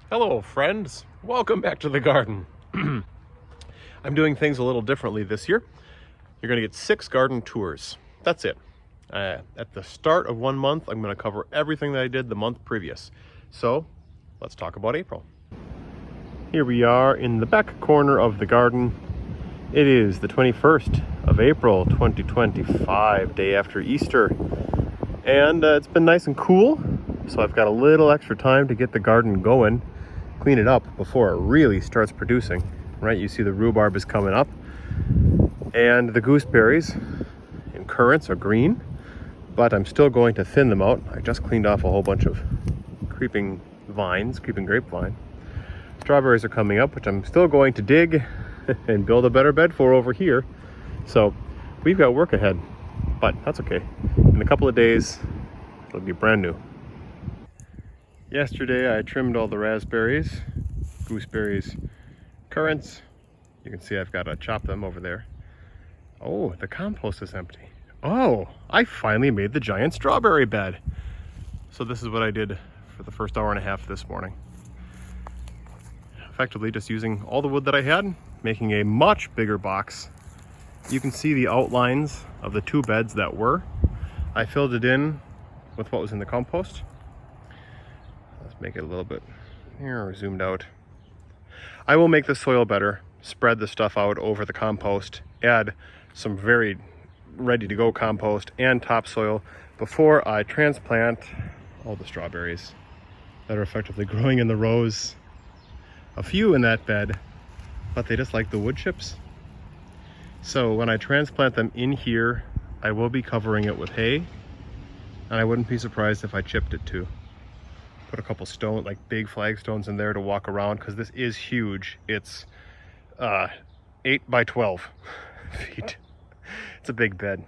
Hello friends, welcome back to the garden. I'm doing things a little differently this year. You're going to get 6 garden tours. That's it. At the start of 1 month, I'm going to cover everything that I did the month previous. So let's talk about April. Here we are in the back corner of the garden. It is the 21st of April 2025, day after Easter. And it's been nice and cool, so I've got a little extra time to get the garden going, clean it up before it really starts producing. Right, you see the rhubarb is coming up, and the gooseberries and currants are green, but I'm still going to thin them out. I just cleaned off a whole bunch of creeping grapevine. Strawberries are coming up, which I'm still going to dig and build a better bed for over here. So we've got work ahead, but that's okay. In a couple of days, it'll be brand new. Yesterday I trimmed all the raspberries, gooseberries, currants. You can see I've got to chop them over there. Oh, the compost is empty. Oh, I finally made the giant strawberry bed. So this is what I did for the first hour and a half this morning. Effectively just using all the wood that I had, making a much bigger box. You can see the outlines of the 2 beds that were. I filled it in with what was in the compost. Let's make it a little bit here, zoomed out. I will make the soil better, spread the stuff out over the compost, add some very ready to go compost and topsoil before I transplant all the strawberries that are effectively growing in the rows. A few in that bed, but they just like the wood chips. So when I transplant them in here, I will be covering it with hay, and I wouldn't be surprised if I chipped it too. Put a couple stone, like big flagstones in there to walk around, because this is huge. It's 8 by 12 feet. It's a big bed.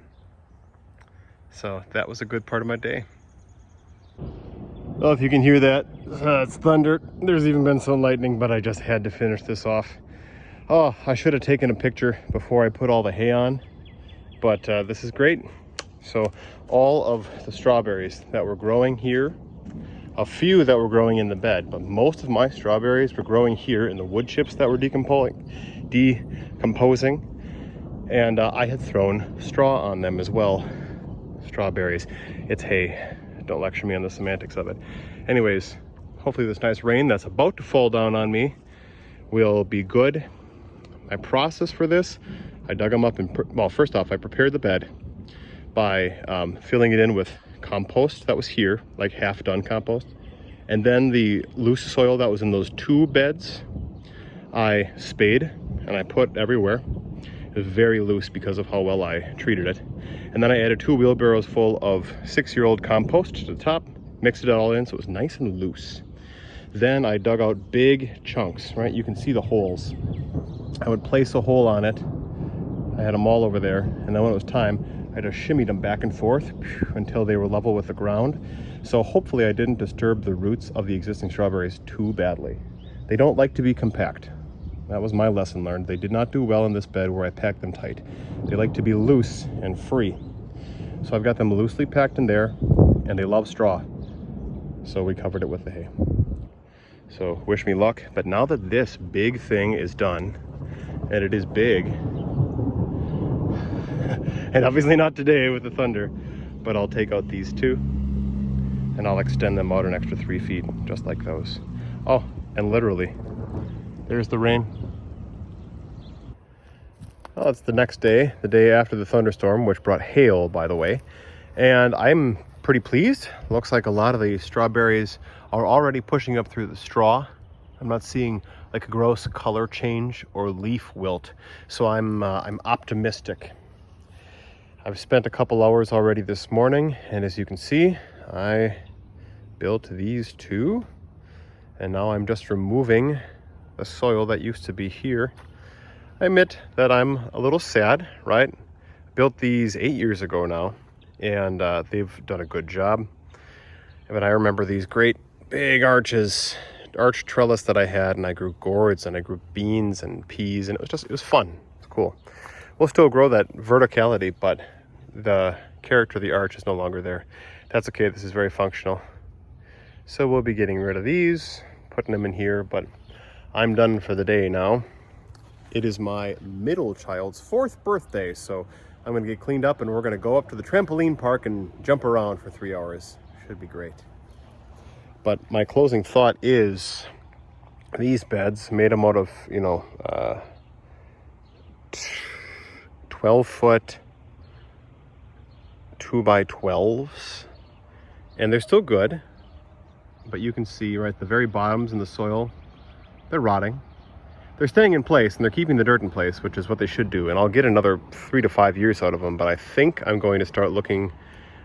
So that was a good part of my day. Well, if you can hear that, it's thunder. There's even been some lightning, but I just had to finish this off. Oh, I should have taken a picture before I put all the hay on, but this is great. So all of the strawberries that were growing here, a few that were growing in the bed, but most of my strawberries were growing here in the wood chips that were decomposing. And I had thrown straw on them as well. Strawberries, it's hay. Don't lecture me on the semantics of it. Anyways, hopefully this nice rain that's about to fall down on me will be good. My process for this, I dug them up and, well, first off, I prepared the bed by filling it in with compost that was here, like half done compost. And then the loose soil that was in those 2 beds, I spade and I put everywhere. It was very loose because of how well I treated it. And then I added 2 wheelbarrows full of 6-year-old compost to the top, mixed it all in so it was nice and loose. Then I dug out big chunks, right? You can see the holes. I would place a hole on it. I had them all over there. And then when it was time, I just shimmied them back and forth until they were level with the ground. So hopefully I didn't disturb the roots of the existing strawberries too badly. They don't like to be compact. That was my lesson learned. They did not do well in this bed where I packed them tight. They like to be loose and free. So I've got them loosely packed in there, and they love straw. So we covered it with the hay. So wish me luck. But now that this big thing is done, and it is big, and obviously not today with the thunder, but I'll take out these 2, and I'll extend them out an extra 3 feet, just like those. Oh, and literally, there's the rain. Well, it's the next day, the day after the thunderstorm, which brought hail, by the way. And I'm pretty pleased. Looks like a lot of the strawberries are already pushing up through the straw. I'm not seeing like a gross color change or leaf wilt. So I'm optimistic. I've spent a couple hours already this morning, and as you can see, I built these 2. And now I'm just removing the soil that used to be here. I admit that I'm a little sad, right? Built these 8 years ago now, and they've done a good job. But I remember these great big arch trellis that I had, and I grew gourds and I grew beans and peas, and it was fun. It's cool. We'll still grow that verticality, but the character of the arch is no longer there. That's okay, this is very functional. So we'll be getting rid of these, putting them in here, but I'm done for the day now. It is my middle child's 4th birthday, so I'm gonna get cleaned up and we're gonna go up to the trampoline park and jump around for 3 hours. Should be great. But my closing thought is these beds, made them out of, 12-foot 2x12s, and they're still good, but you can see right the very bottoms in the soil, they're rotting. They're staying in place and they're keeping the dirt in place, which is what they should do, and I'll get another 3 to 5 years out of them. But I think I'm going to start looking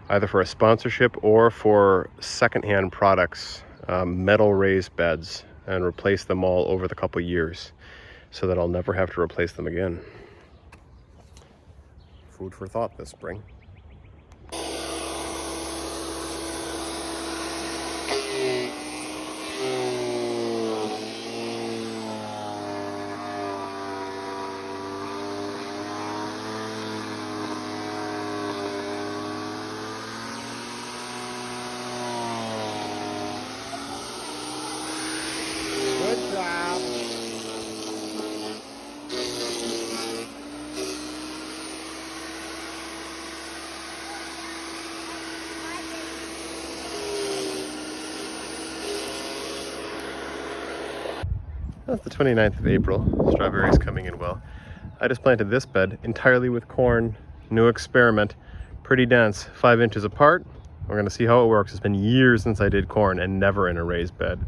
either for a sponsorship or for secondhand products, metal raised beds, and replace them all over the couple years so that I'll never have to replace them again. Food for thought this spring. Good job. That's the 29th of April. Strawberries coming in well. I just planted this bed entirely with corn. New experiment. Pretty dense, 5 inches apart. We're gonna see how it works. It's been years since I did corn and never in a raised bed.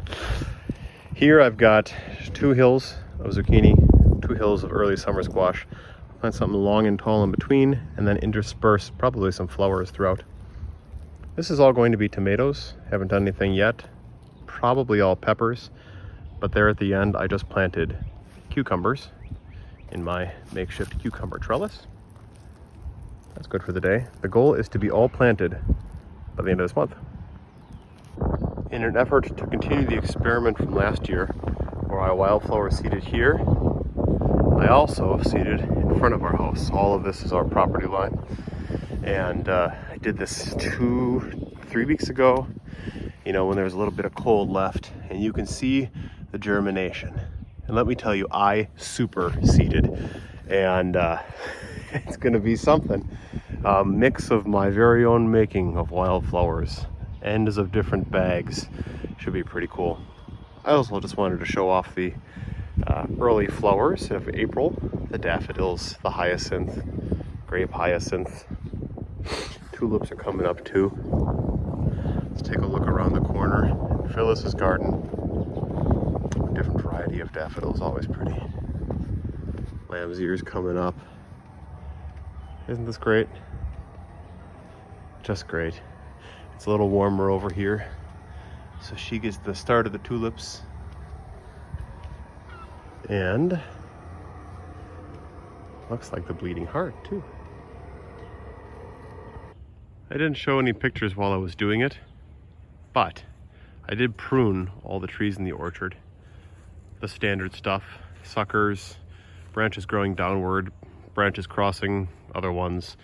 Here I've got 2 hills of zucchini, 2 hills of early summer squash. Plant something long and tall in between, and then intersperse probably some flowers throughout. This is all going to be tomatoes. Haven't done anything yet. Probably all peppers. But there at the end, I just planted cucumbers in my makeshift cucumber trellis. That's good for the day. The goal is to be all planted by the end of this month. In an effort to continue the experiment from last year, where I wildflower seeded here, I also seeded in front of our house. All of this is our property line. And I did this 2-3 weeks ago, when there was a little bit of cold left, and you can see the germination. And let me tell you, I super seeded, and it's gonna be something. A mix of my very own making of wildflowers, ends of different bags. Should be pretty cool. I also just wanted to show off the early flowers of April, the daffodils, the hyacinth, grape hyacinth. Tulips are coming up too. Let's take a look around the corner. Phyllis's garden. Different variety of daffodils, always pretty. Lamb's ears coming up. Isn't this great? Just great. It's a little warmer over here, so she gets the start of the tulips. And looks like the bleeding heart too. I didn't show any pictures while I was doing it, but I did prune all the trees in the orchard. The standard stuff, suckers, branches growing downward, branches crossing other ones,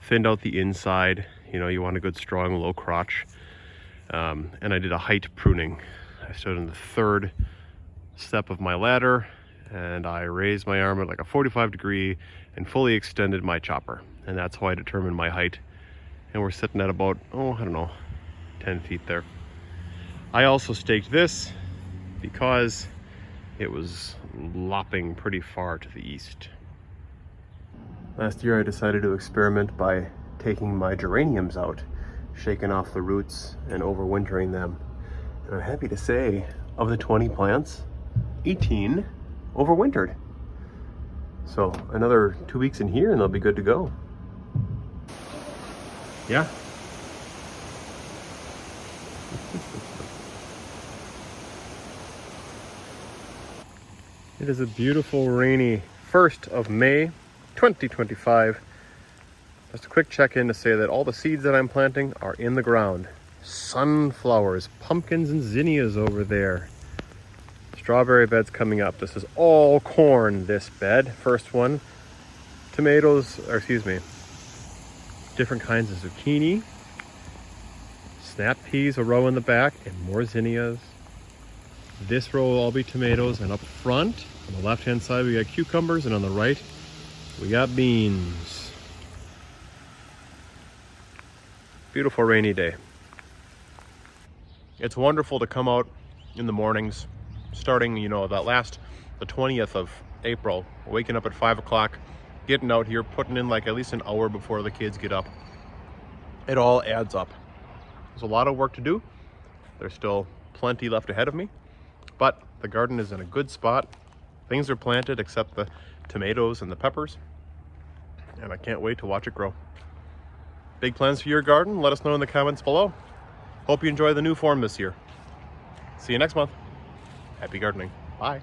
thinned out the inside. You want a good strong low crotch. And I did a height pruning. I stood in the 3rd step of my ladder and I raised my arm at like a 45 degree and fully extended my chopper. And that's how I determined my height. And we're sitting at about, 10 feet there. I also staked this because it was lopping pretty far to the east. Last year I decided to experiment by taking my geraniums out, shaking off the roots and overwintering them. And I'm happy to say, of the 20 plants, 18 overwintered. So another 2 weeks in here and they'll be good to go. Yeah. It is a beautiful rainy 1st of May 2025. Just a quick check-in to say that all the seeds that I'm planting are in the ground. Sunflowers, pumpkins, and zinnias over there. Strawberry beds coming up. This is all corn, this bed. First one. Different kinds of zucchini. Snap peas, a row in the back, and more zinnias. This row will all be tomatoes, and up front, on the left-hand side, we got cucumbers, and on the right, we got beans. Beautiful rainy day. It's wonderful to come out in the mornings, starting, the 20th of April, waking up at 5 o'clock, getting out here, putting in like at least an hour before the kids get up. It all adds up. There's a lot of work to do. There's still plenty left ahead of me, but the garden is in a good spot. Things are planted except the tomatoes and the peppers, and I can't wait to watch it grow. Big plans for your garden? Let us know in the comments below. Hope you enjoy the new form this year. See you next month. Happy gardening. Bye.